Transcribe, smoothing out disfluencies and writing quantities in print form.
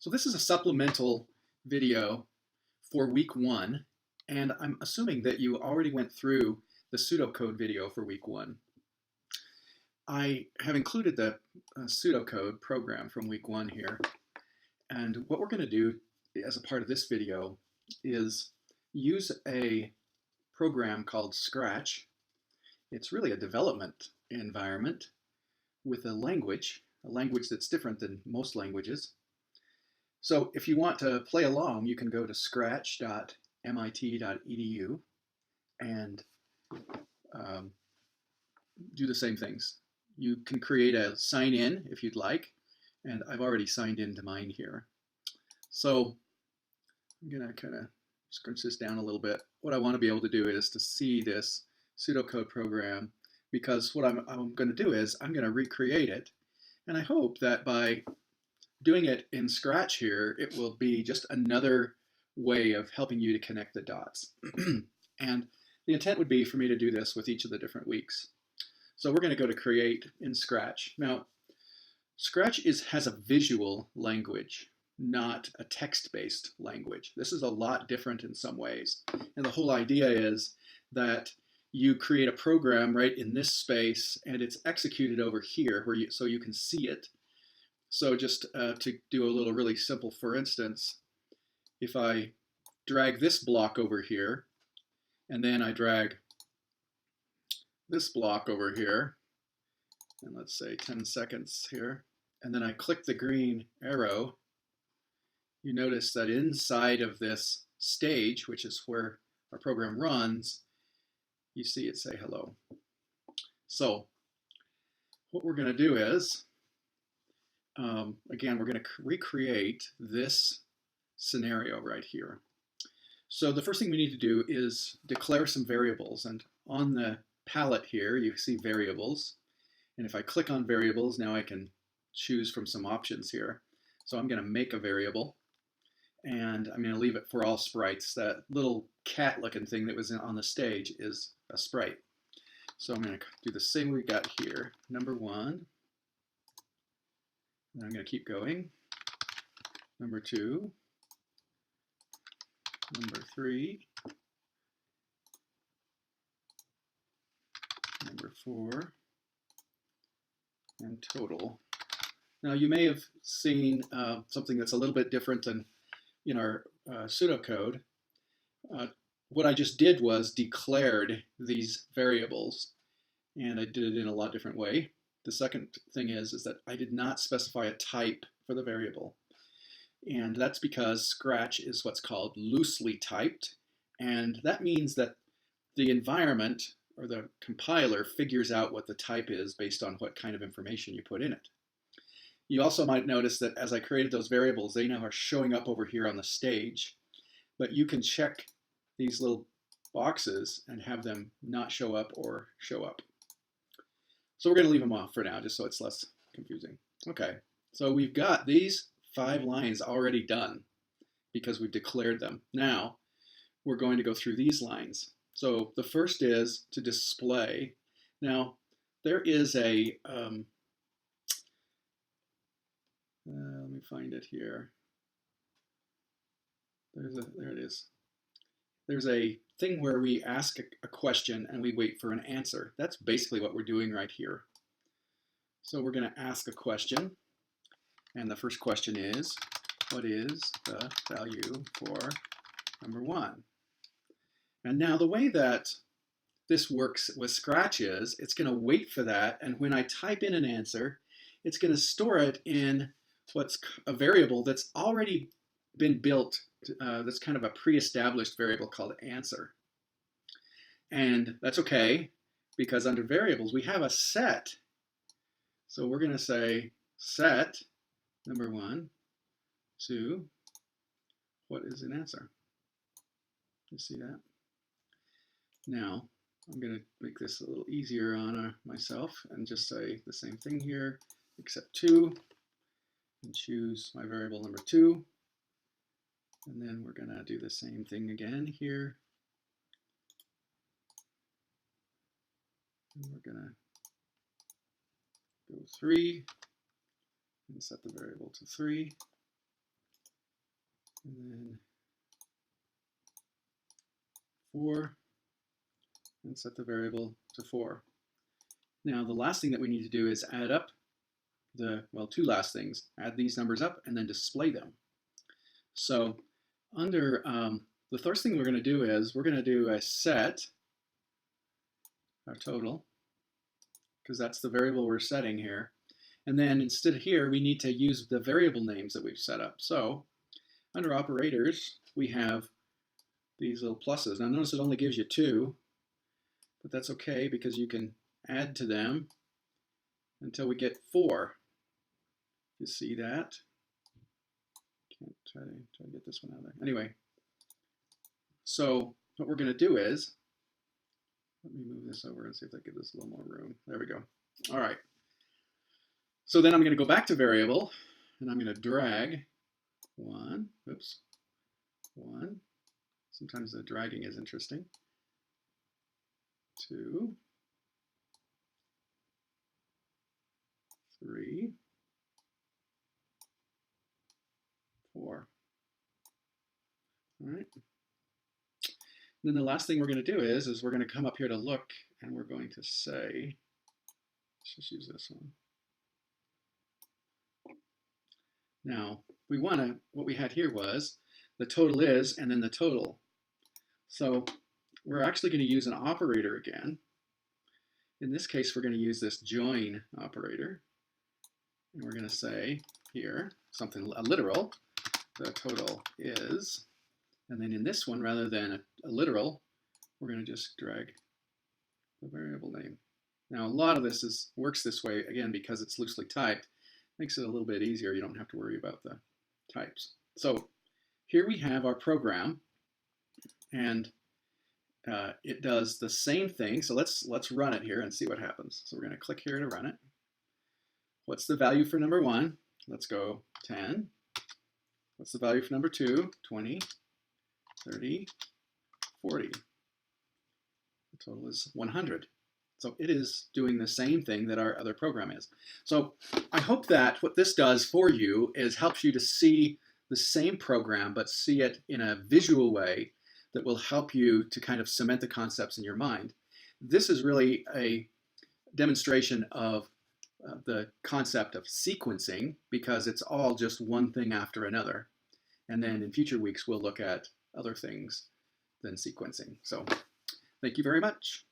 So this is a supplemental video for week 1, and I'm assuming that you already went through the pseudocode video for week 1. I have included the pseudocode program from week 1 here, and what we're going to do as a part of this video is use a program called Scratch. It's really a development environment with a language that's different than most languages. So if you want to play along, you can go to scratch.mit.edu and do the same things. You can create a sign in if you'd like, and I've already signed into mine here. So I'm going to kind of scrunch this down a little bit. What I want to be able to do is to see this pseudocode program, because what I'm going to do is I'm going to recreate it, and I hope that by doing it in Scratch here, it will be just another way of helping you to connect the dots. And the intent would be for me to do this with each of the different weeks. So we're going to go to Create in Scratch. Now, Scratch has a visual language, not a text-based language. This is a lot different in some ways. And the whole idea is that you create a program right in this space, and it's executed over here so you can see it. So just to do a little really simple, for instance, if I drag this block over here, and then I drag this block over here, and let's say 10 seconds here, and then I click the green arrow, you notice that inside of this stage, which is where our program runs, you see it say hello. So what we're going to do is, again, we're going to recreate this scenario right here. So the first thing we need to do is declare some variables. And on the palette here, you see variables. And if I click on variables, now I can choose from some options here. So I'm going to make a variable. And I'm going to leave it for all sprites. That little cat-looking thing that was on the stage is a sprite. So I'm going to do the same we got here. Number 1. And I'm going to keep going. Number 2, number 3, number 4, and total. Now you may have seen something that's a little bit different than in our pseudocode. What I just did was declared these variables, and I did it in a lot different way. The second thing is that I did not specify a type for the variable. And that's because Scratch is what's called loosely typed. And that means that the environment or the compiler figures out what the type is based on what kind of information you put in it. You also might notice that as I created those variables, they now are showing up over here on the stage. But you can check these little boxes and have them not show up or show up. So we're going to leave them off for now, just so it's less confusing. Okay, so we've got these 5 lines already done because we've declared them. Now we're going to go through these lines. So the first is to display. Now there is a, let me find it here. There it is. There's a thing where we ask a question and we wait for an answer. That's basically what we're doing right here. So we're going to ask a question. And the first question is, what is the value for number 1? And now the way that this works with Scratch is, it's going to wait for that. And when I type in an answer, it's going to store it in what's a variable that's already been built. That's kind of a pre-established variable called answer. And that's okay, because under variables, we have a set. So we're going to say set number 1 to what is an answer. You see that? Now, I'm going to make this a little easier on myself and just say the same thing here, except 2, and choose my variable number 2. And then we're going to do the same thing again here. And we're going to go 3 and set the variable to 3. and then 4, and set the variable to 4. Now the last thing that we need to do is add up the, well, two last things. Add these numbers up and then display them. So under the first thing we're going to do is we're going to do a set, our total, because that's the variable we're setting here. And then instead of here, we need to use the variable names that we've set up. So under operators, we have these little pluses. Now notice it only gives you 2, but that's okay because you can add to them until we get 4. You see that? Can't try to get this one out of there. Anyway, so what we're going to do is, let me move this over and see if that gives us a little more room. There we go. All right. So then I'm going to go back to variable, and I'm going to drag 1. Oops. 1. Sometimes the dragging is interesting. 2. 3. 4. All right. Then the last thing we're going to do is we're going to come up here to look, and we're going to say, let's just use this one. Now, we want to, what we had here was the total is, and then the total. So we're actually going to use an operator again. In this case, we're going to use this join operator. And we're going to say here, something, a literal, the total is. And then in this one, rather than a literal, we're going to just drag the variable name. Now, a lot of this works this way, again, because it's loosely typed. Makes it a little bit easier. You don't have to worry about the types. So here we have our program, and it does the same thing. So let's run it here and see what happens. So we're going to click here to run it. What's the value for number 1? Let's go 10. What's the value for number 2? 20, 30, 40. The total is 100. So it is doing the same thing that our other program is. So I hope that what this does for you is helps you to see the same program, but see it in a visual way that will help you to kind of cement the concepts in your mind. This is really a demonstration of the concept of sequencing, because it's all just one thing after another. And then in future weeks, we'll look at other things than sequencing. So thank you very much.